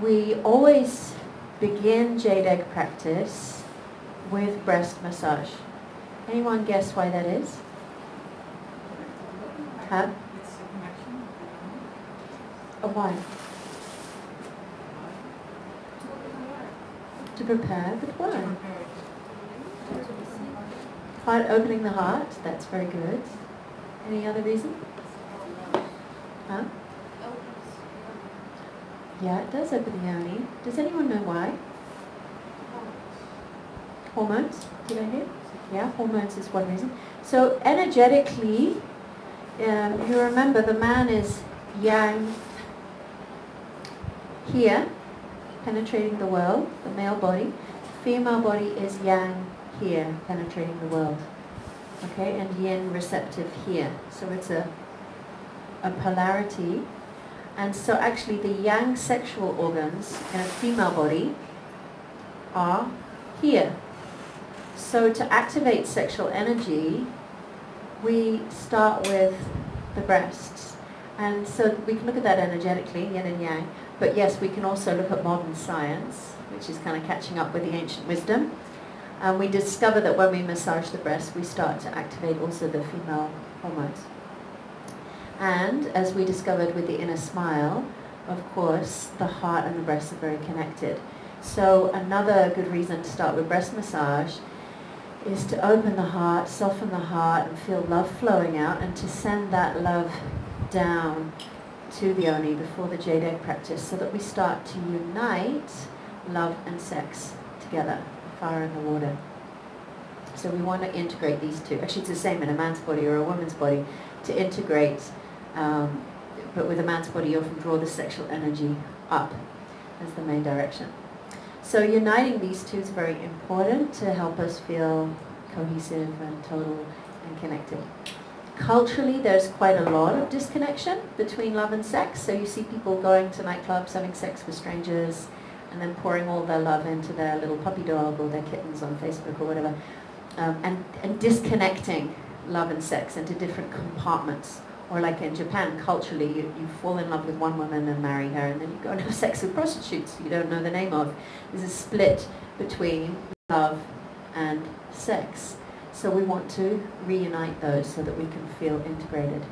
We always begin Jade Egg practice with breast massage. Anyone guess why that is? Huh? Why? To prepare, but why? Heart, opening the heart, that's very good. Any other reason? Huh? Yeah, it does open the yoni. Does anyone know why? Hormones? Did I hear? Yeah, hormones is one reason. So energetically, you remember the man is yang here, penetrating the world, the male body. Female body is yang here, penetrating the world. Okay, and yin receptive here. So it's a polarity. And so actually the yang sexual organs in a female body are here. So to activate sexual energy, we start with the breasts. And so we can look at that energetically, yin and yang. But yes, we can also look at modern science, which is kind of catching up with the ancient wisdom. And we discover that when we massage the breast, we start to activate also the female hormones. And as we discovered with the inner smile, of course, the heart and the breast are very connected. So another good reason to start with breast massage is to open the heart, soften the heart, and feel love flowing out, and to send that love down to the yoni before the Jade Egg practice, so that we start to unite love and sex together, fire and the water. So we want to integrate these two. Actually, it's the same in a man's body or a woman's body, to integrate, but with a man's body you often draw the sexual energy up as the main direction. So uniting these two is very important to help us feel cohesive and total and connected. Culturally, there's quite a lot of disconnection between love and sex. So you see people going to nightclubs, having sex with strangers, and then pouring all their love into their little puppy dog or their kittens on Facebook or whatever, and disconnecting love and sex into different compartments. Or like in Japan, culturally, you fall in love with one woman and marry her, and then you go and have sex with prostitutes you don't know the name of. There's a split between love and sex. So we want to reunite those so that we can feel integrated.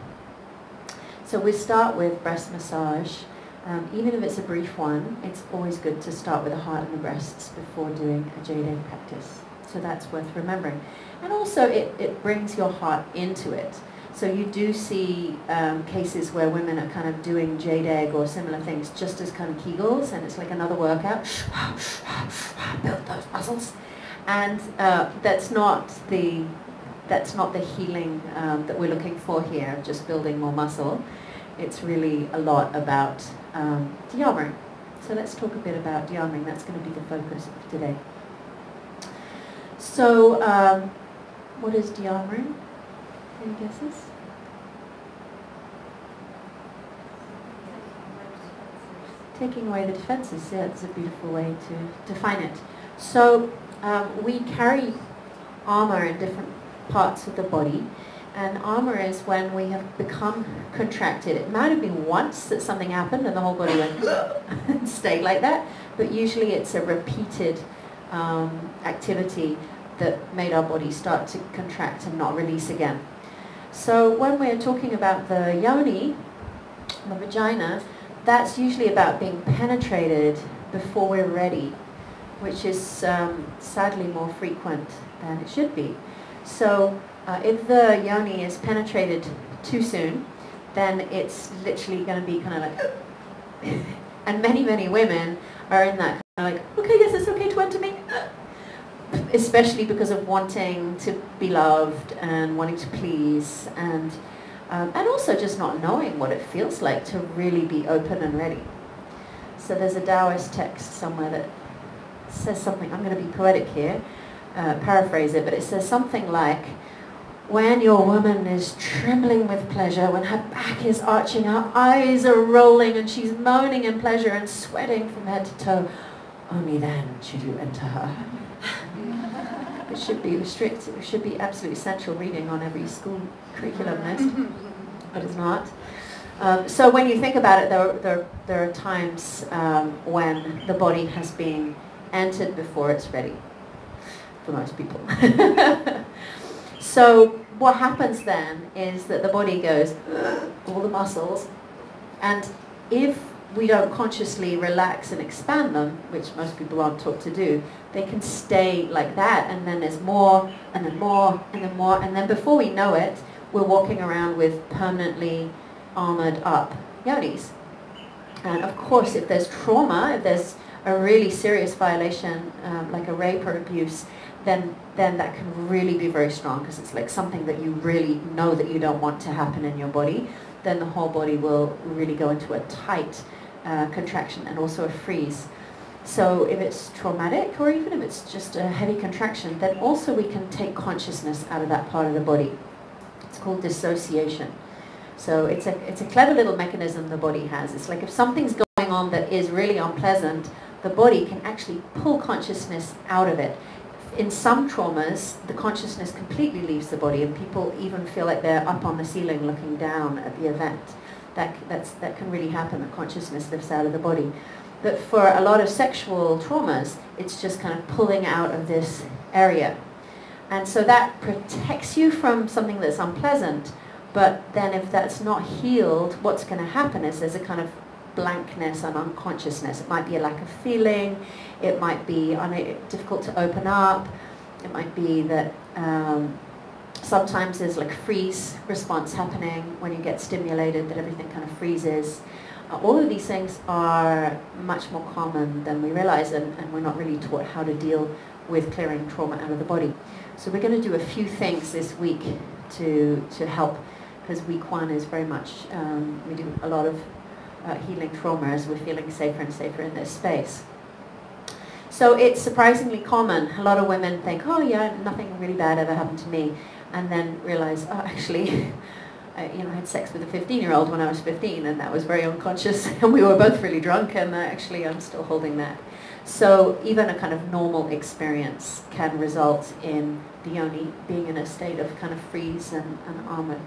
So we start with breast massage. Even if it's a brief one, it's always good to start with the heart and the breasts before doing a Jade Egg practice. So that's worth remembering. And also it brings your heart into it. So you do see cases where women are kind of doing Jade Egg or similar things just as kind of Kegels, and it's like another workout. Build those muscles. And that's not the healing that we're looking for here, just building more muscle. It's really a lot about de-armouring. So let's talk a bit about de-armouring. That's going to be the focus of today. So what is de-armouring? Any guesses? Taking away the defenses. Yeah, that's a beautiful way to define it. So we carry armor in different parts of the body, and armor is when we have become contracted. It might have been once that something happened and the whole body went and stayed like that, but usually it's a repeated activity that made our body start to contract and not release again. So when we're talking about the yoni, the vagina, that's usually about being penetrated before we're ready, which is sadly more frequent than it should be. So if the yoni is penetrated too soon, then it's literally going to be kind of like and many women are in that kind of like, okay, yes, it's okay to enter me, especially because of wanting to be loved and wanting to please, and also just not knowing what it feels like to really be open and ready. So there's a Taoist text somewhere that says something, I'm going to be poetic here, paraphrase it, but it says something like, when your woman is trembling with pleasure, when her back is arching, her eyes are rolling, and she's moaning in pleasure and sweating from head to toe, only then should you enter her. It should be restricted, it should be absolutely essential reading on every school curriculum list, but it's not. So when you think about it, there are times when the body has been entered before it's ready, for most people. So what happens then is that the body goes, all the muscles, and if we don't consciously relax and expand them, which most people aren't taught to do, they can stay like that, and then there's more, and then more, and then more, and then before we know it, we're walking around with permanently armored up yonis. And of course, if there's trauma, if there's a really serious violation, like a rape or abuse, then that can really be very strong, because it's like something that you really know that you don't want to happen in your body. Then the whole body will really go into a tight contraction and also a freeze. So if it's traumatic, or even if it's just a heavy contraction, then also we can take consciousness out of that part of the body. It's called dissociation. So it's a clever little mechanism the body has. It's like if something's going on that is really unpleasant, the body can actually pull consciousness out of it. In some traumas, the consciousness completely leaves the body, and people even feel like they're up on the ceiling looking down at the event. That can really happen, that consciousness lifts out of the body. But for a lot of sexual traumas, it's just kind of pulling out of this area. And so that protects you from something that's unpleasant, but then if that's not healed, what's going to happen is there's a kind of blankness and unconsciousness. It might be a lack of feeling, it might be difficult to open up, it might be that sometimes there's like freeze response happening when you get stimulated, that everything kind of freezes. All of these things are much more common than we realize, and we're not really taught how to deal with clearing trauma out of the body. So we're going to do a few things this week to help, because week one is very much, we do a lot of healing trauma as we're feeling safer and safer in this space. So it's surprisingly common. A lot of women think, oh yeah, nothing really bad ever happened to me, and then realize, oh actually, I had sex with a 15-year-old when I was 15, and that was very unconscious, and we were both really drunk, and actually I'm still holding that. So even a kind of normal experience can result in the yoni being in a state of kind of freeze and armor.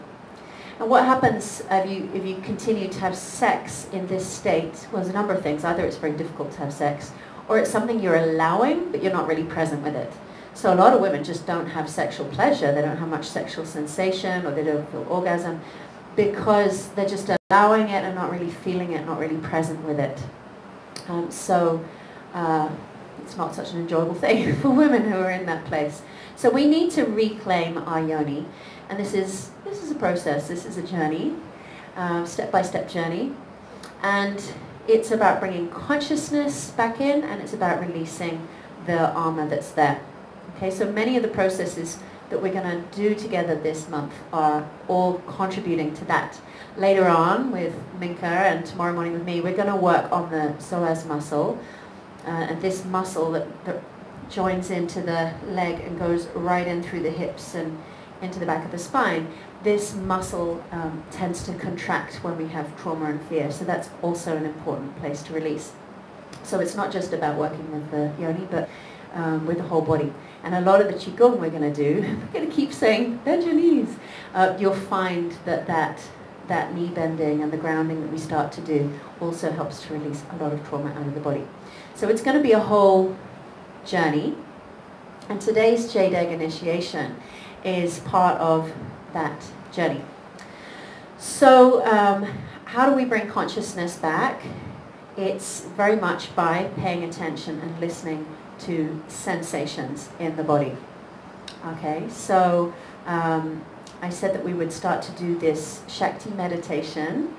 And what happens if you continue to have sex in this state? Well, there's a number of things. Either it's very difficult to have sex, or it's something you're allowing, but you're not really present with it. So a lot of women just don't have sexual pleasure. They don't have much sexual sensation, or they don't feel orgasm, because they're just allowing it and not really feeling it, not really present with it. So it's not such an enjoyable thing for women who are in that place. So we need to reclaim our yoni, and this is a process. This is a journey, step-by-step journey, and it's about bringing consciousness back in, and it's about releasing the armor that's there. Okay, so many of the processes that we're going to do together this month are all contributing to that. Later on with Minka, and tomorrow morning with me, we're going to work on the psoas muscle, and this muscle that joins into the leg and goes right in through the hips and into the back of the spine. This muscle tends to contract when we have trauma and fear, so that's also an important place to release. So it's not just about working with the yoni, but with the whole body. And a lot of the qigong we're going to do, we're going to keep saying, bend your knees. You'll find that knee bending and the grounding that we start to do also helps to release a lot of trauma out of the body. So it's going to be a whole journey, and today's Jade Egg initiation is part of that journey. So how do we bring consciousness back? It's very much by paying attention and listening to sensations in the body. Okay, so I said that we would start to do this Shakti meditation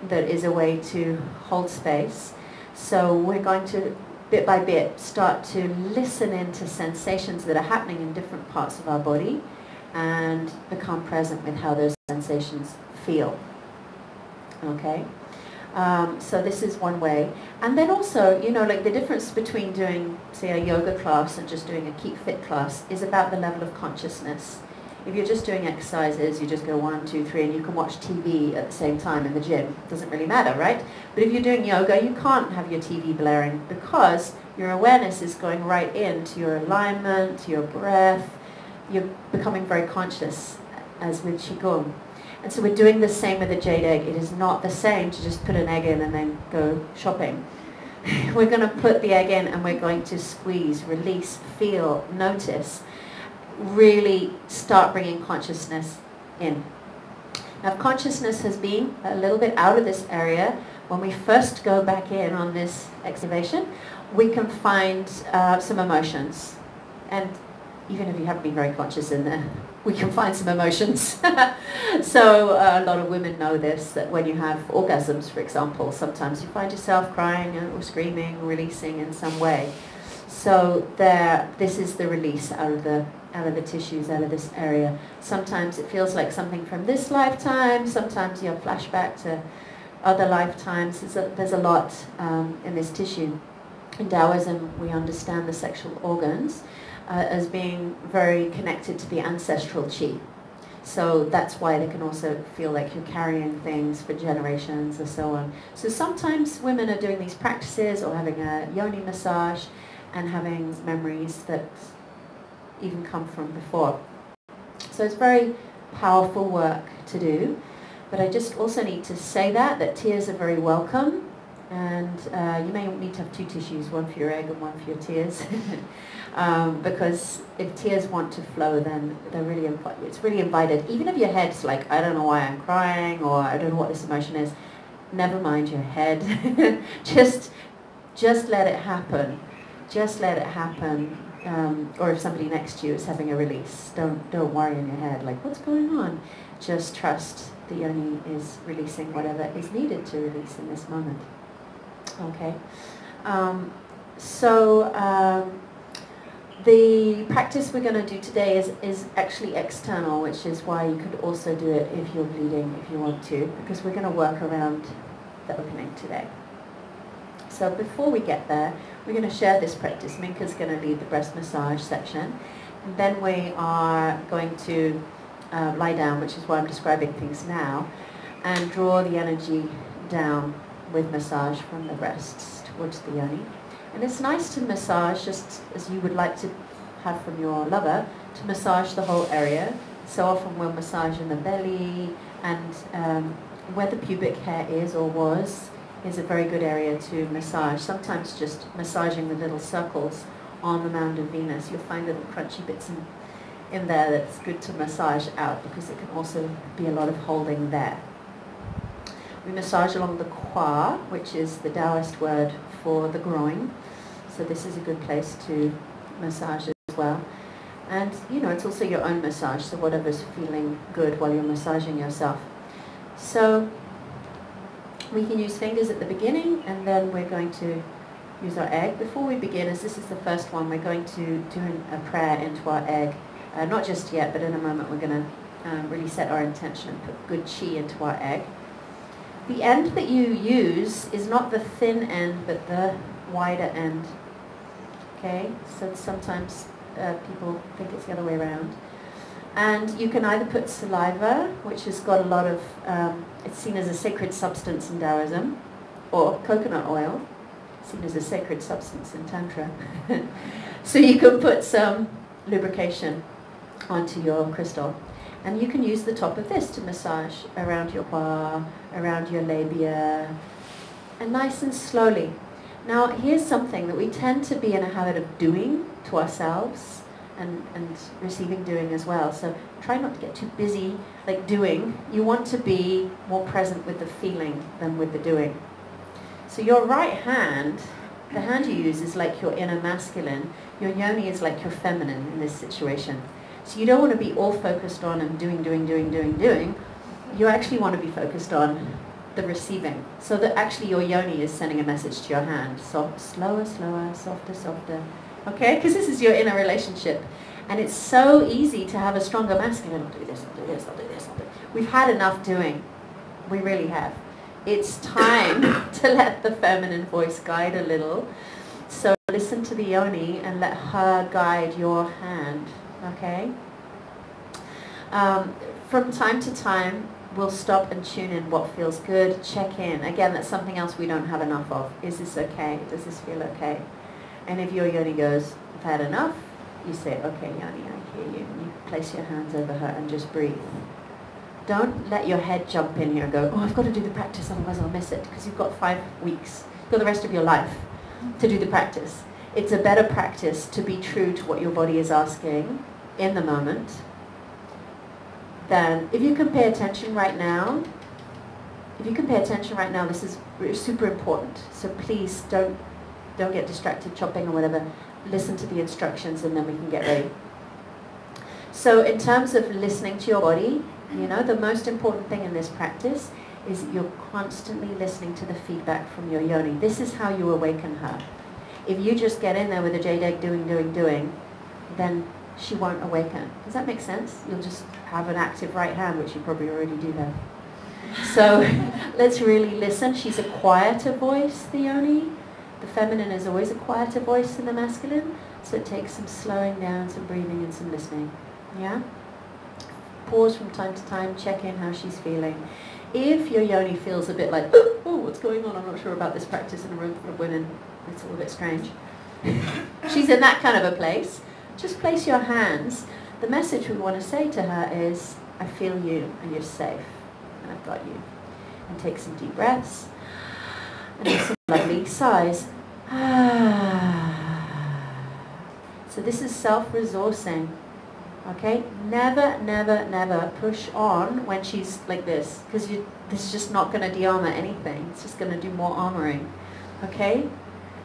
that is a way to hold space. So we're going to, bit by bit, start to listen into sensations that are happening in different parts of our body and become present with how those sensations feel. Okay? So this is one way. And then also, like the difference between doing, say, a yoga class and just doing a Keep Fit class is about the level of consciousness. If you're just doing exercises, you just go 1, 2, 3, and you can watch TV at the same time in the gym. It doesn't really matter, right? But if you're doing yoga, you can't have your TV blaring, because your awareness is going right into your alignment, to your breath. You're becoming very conscious, as with qigong. And so we're doing the same with the jade egg. It is not the same to just put an egg in and then go shopping. We're going to put the egg in and we're going to squeeze, release, feel, notice, really start bringing consciousness in. Now, if consciousness has been a little bit out of this area, when we first go back in on this excavation, we can find some emotions. And even if you haven't been very conscious in there, we can find some emotions. So a lot of women know this, that when you have orgasms, for example, sometimes you find yourself crying or screaming, releasing in some way. So this is the release out of the tissues, out of this area. Sometimes it feels like something from this lifetime. Sometimes you have flashback to other lifetimes. There's a lot in this tissue. In Taoism, we understand the sexual organs as being very connected to the ancestral qi. So that's why they can also feel like you're carrying things for generations or so on. So sometimes women are doing these practices or having a yoni massage and having memories that even come from before. So it's very powerful work to do. But I just also need to say that tears are very welcome. And you may need to have two tissues, one for your egg and one for your tears. Because if tears want to flow, then it's really invited. Even if your head's like, I don't know why I'm crying, or I don't know what this emotion is, never mind your head. just let it happen. Just let it happen. Or if somebody next to you is having a release, don't worry in your head, like, what's going on? Just trust the yoni is releasing whatever is needed to release in this moment. Okay, the practice we're going to do today is actually external, which is why you could also do it if you're bleeding, if you want to, because we're going to work around the opening today. So before we get there, we're going to share this practice. Minka's going to lead the breast massage section, and then we are going to lie down, which is why I'm describing things now, and draw the energy down with massage from the breasts towards the yoni. And it's nice to massage just as you would like to have from your lover, to massage the whole area. So often we'll massage in the belly, and where the pubic hair is or was is a very good area to massage. Sometimes just massaging the little circles on the mound of Venus, you'll find little crunchy bits in there that's good to massage out, because it can also be a lot of holding there. We massage along the kwa, which is the Taoist word for the groin. So this is a good place to massage as well. And, you know, it's also your own massage, so whatever's feeling good while you're massaging yourself. So we can use fingers at the beginning, and then we're going to use our egg. Before we begin, as this is the first one, we're going to do a prayer into our egg. Not just yet, but in a moment we're going to really set our intention and put good chi into our egg. The end that you use is not the thin end, but the wider end. Okay, so sometimes people think it's the other way around. And you can either put saliva, which has got a lot of, it's seen as a sacred substance in Taoism, or coconut oil, seen as a sacred substance in Tantra. So you can put some lubrication onto your crystal. And you can use the top of this to massage around your hua, around your labia, and nice and slowly. Now, here's something that we tend to be in a habit of doing to ourselves, and receiving doing as well. So try not to get too busy, like doing. You want to be more present with the feeling than with the doing. So your right hand, the hand you use is like your inner masculine. Your yoni is like your feminine in this situation. So you don't want to be all focused on and doing. You actually want to be focused on the receiving. So that actually your yoni is sending a message to your hand. So slower, softer, softer. Okay? Because this is your inner relationship. And it's so easy to have a stronger masculine. I'll do this, I'll do this, I'll do this, I'll do this. We've had enough doing. We really have. It's time to let the feminine voice guide a little. So listen to the yoni and let her guide your hand. Okay? From time to time, we'll stop and tune in what feels good, check in. Again, that's something else we don't have enough of. Is this okay? Does this feel okay? And if your yoni goes, I've had enough, you say, okay, yoni, I hear you. And you place your hands over her and just breathe. don't let your head jump in here and go, oh, I've got to do the practice, otherwise I'll miss it, because you've got 5 weeks, you've got the rest of your life to do the practice. It's a better practice to be true to what your body is asking in the moment than, if you can pay attention right now, this is super important. So please don't get distracted chopping or whatever. Listen to the instructions and then we can get ready. So in terms of listening to your body, you know, the most important thing in this practice is that you're constantly listening to the feedback from your yoni. This is how you awaken her. If you just get in there with a jade egg doing, then she won't awaken. Does that make sense? You'll just have an active right hand, which you probably already do have. So let's really listen. She's a quieter voice, the yoni. The feminine is always a quieter voice than the masculine. So it takes some slowing down, some breathing and some listening. Yeah? Pause from time to time, check in how she's feeling. If your yoni feels a bit like, oh, what's going on? I'm not sure about this practice in a room full of women. It's a little bit strange. She's in that kind of a place. Just place your hands. The message we want to say to her is, I feel you and you're safe and I've got you. And take some deep breaths and do some lovely sighs. So this is self-resourcing. Okay? Never, never, never push on when she's like this, because this is just not going to de-armor anything. It's just going to do more armoring. Okay?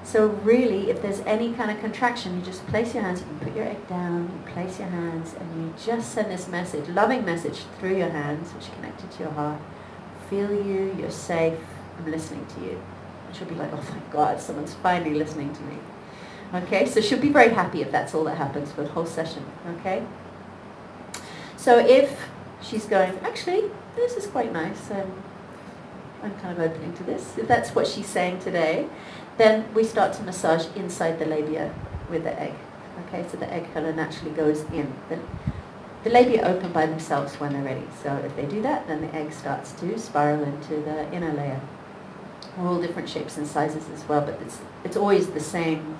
So really, if there's any kind of contraction, you just place your hands, you put your egg down, you place your hands, and you just send this message, loving message through your hands, which is connected to your heart. Feel you, you're safe, I'm listening to you. And she'll be like, oh my God, someone's finally listening to me. Okay, so she'll be very happy if that's all that happens for the whole session. Okay? So if she's going, actually, this is quite nice, I'm kind of opening to this. If that's what she's saying today, then we start to massage inside the labia with the egg. Okay, so the egg kind of naturally goes in. The labia open by themselves when they're ready. So if they do that, then the egg starts to spiral into the inner layer. We're all different shapes and sizes as well, but it's always the same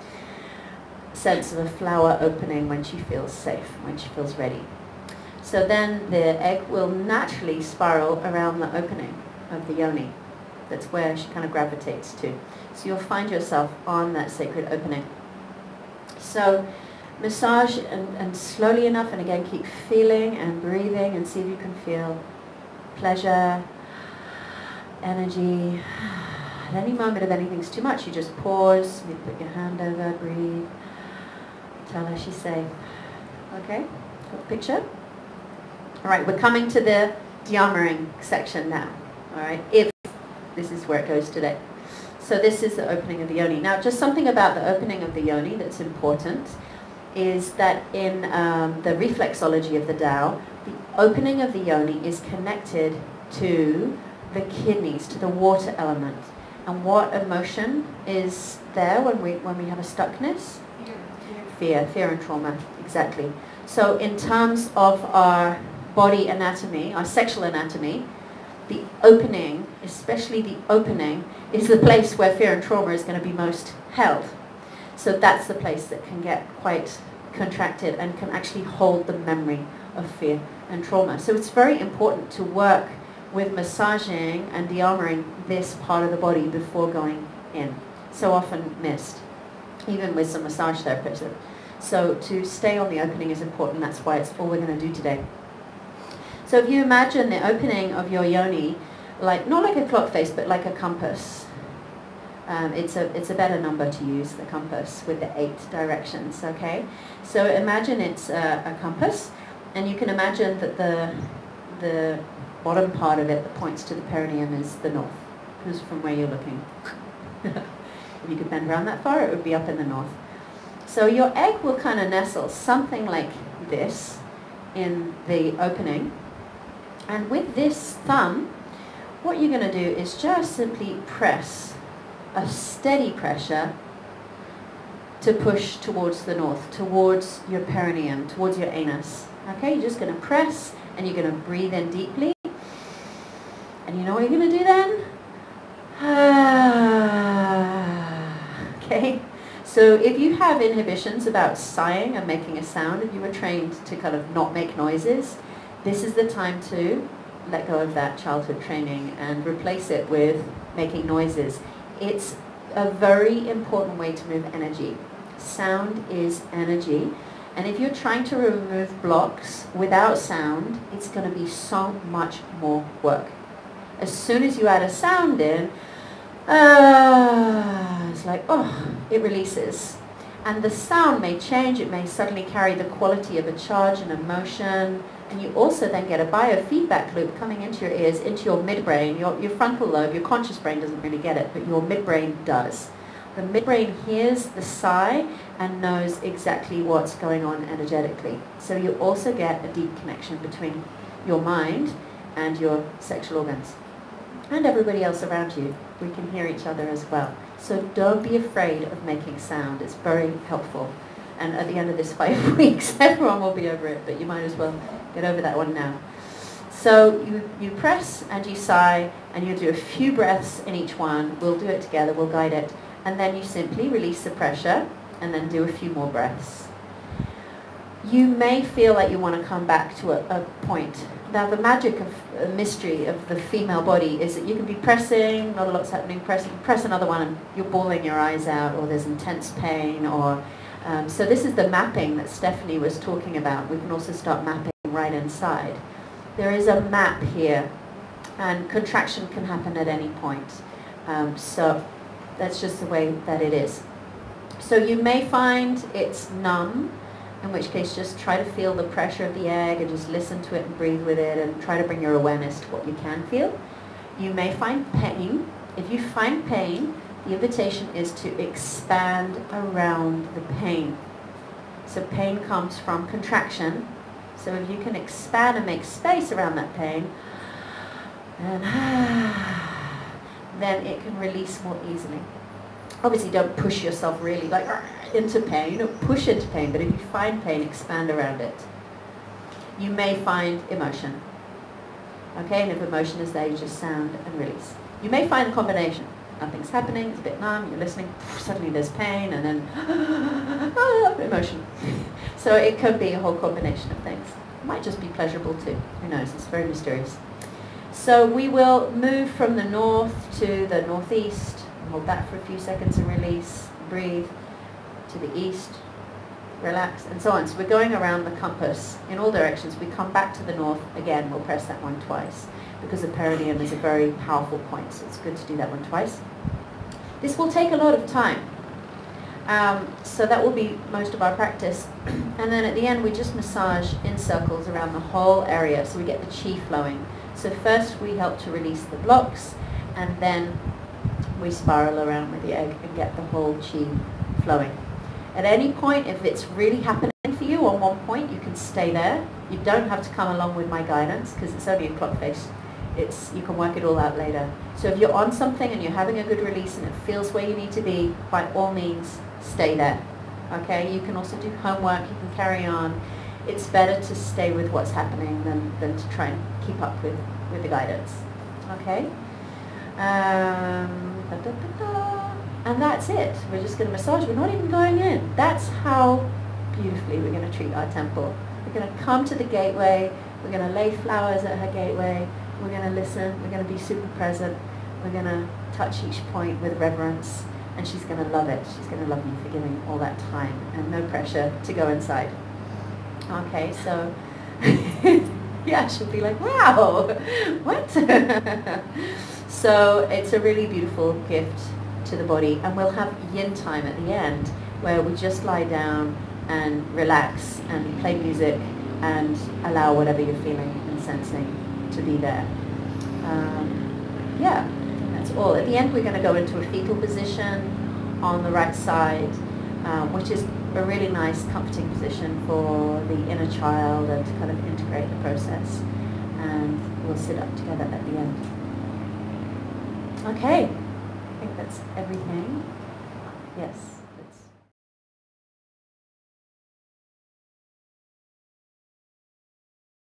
sense of a flower opening when she feels safe, when she feels ready. So then the egg will naturally spiral around the opening of the yoni. That's where she kind of gravitates to. So you'll find yourself on that sacred opening. So massage and slowly enough, and again keep feeling and breathing and see if you can feel pleasure, energy. At any moment if anything's too much, you just pause, maybe put your hand over, breathe, tell her she's safe. Okay, got the picture? Alright, we're coming to the de-armoring section now. Alright, if this is where it goes today. So this is the opening of the yoni. Now just something about the opening of the yoni that's important is that in the reflexology of the Tao, the opening of the yoni is connected to the kidneys, to the water element. And what emotion is there when we have a stuckness? Fear and trauma, exactly. So in terms of our body anatomy, our sexual anatomy, the opening, especially the opening, is the place where fear and trauma is going to be most held. So that's the place that can get quite contracted and can actually hold the memory of fear and trauma. So it's very important to work with massaging and de-armoring this part of the body before going in. So often missed, even with some massage therapists. So to stay on the opening is important. That's why it's all we're going to do today. So if you imagine the opening of your yoni, like not like a clock face, but like a compass. It's a better number to use, the compass, with the 8 directions. Okay, so imagine it's a compass, and you can imagine that the bottom part of it that points to the perineum is the north, because from where you're looking. If you could bend around that far, it would be up in the north. So your egg will kind of nestle something like this in the opening. And with this thumb, what you're going to do is just simply press a steady pressure to push towards the north, towards your perineum, towards your anus. Okay, you're just going to press and you're going to breathe in deeply. And you know what you're going to do then? Okay, so if you have inhibitions about sighing and making a sound, if you were trained to kind of not make noises, this is the time to let go of that childhood training and replace it with making noises. It's a very important way to move energy. Sound is energy. And if you're trying to remove blocks without sound, it's going to be so much more work. As soon as you add a sound in, it's like, oh, it releases. And the sound may change. It may suddenly carry the quality of a charge and emotion. And you also then get a biofeedback loop coming into your ears, into your midbrain. Your frontal lobe, your conscious brain doesn't really get it, but your midbrain does. The midbrain hears the sigh and knows exactly what's going on energetically. So you also get a deep connection between your mind and your sexual organs. And everybody else around you. We can hear each other as well. So don't be afraid of making sound. It's very helpful. And at the end of this 5 weeks, everyone will be over it, but you might as well get over that one now. So you press and you sigh, and you do a few breaths in each one. We'll do it together, we'll guide it. And then you simply release the pressure, and then do a few more breaths. You may feel like you want to come back to a point. Now the magic of mystery of the female body is that you can be pressing, not a lot's happening, press another one and you're bawling your eyes out, or there's intense pain, or so this is the mapping that Stephanie was talking about. We can also start mapping right inside. There is a map here, and contraction can happen at any point. So that's just the way that it is. So you may find it's numb, in which case just try to feel the pressure of the egg and just listen to it and breathe with it and try to bring your awareness to what you can feel. You may find pain. If you find pain, the invitation is to expand around the pain. So pain comes from contraction. So if you can expand and make space around that pain, then it can release more easily. Obviously don't push yourself really like into pain, or push into pain, but if you find pain, expand around it. You may find emotion. Okay, and if emotion is there, you just sound and release. You may find a combination. Nothing's happening, it's a bit numb, you're listening, suddenly there's pain, and then emotion. So it could be a whole combination of things. It might just be pleasurable too. Who knows? It's very mysterious. So we will move from the north to the northeast. Hold that for a few seconds and release. Breathe. To the east. Relax, and so on. So we're going around the compass in all directions. We come back to the north. Again, we'll press that one twice, because the perineum is a very powerful point, so it's good to do that one twice. This will take a lot of time. So that will be most of our practice. And then at the end, we just massage in circles around the whole area, so we get the chi flowing. So first we help to release the blocks, and then we spiral around with the egg and get the whole chi flowing. At any point, if it's really happening for you on one point, you can stay there. You don't have to come along with my guidance, because it's only a clock face. You can work it all out later. So if you're on something and you're having a good release and it feels where you need to be, by all means, stay there. Okay? You can also do homework, you can carry on. It's better to stay with what's happening than to try and keep up with the guidance. Okay? And that's it. We're just going to massage. We're not even going in. That's how beautifully we're going to treat our temple. We're going to come to the gateway. We're going to lay flowers at her gateway. We're going to listen. We're going to be super present. We're going to touch each point with reverence. And she's going to love it. She's going to love me for giving all that time and no pressure to go inside. Okay, so yeah, she'll be like, wow, what? So it's a really beautiful gift to the body, and we'll have yin time at the end, where we just lie down and relax and play music and allow whatever you're feeling and sensing to be there. Yeah, I think that's all. At the end, we're going to go into a fetal position on the right side, which is a really nice comforting position for the inner child, and to kind of integrate the process. And we'll sit up together at the end. Okay, I think that's everything. Yes.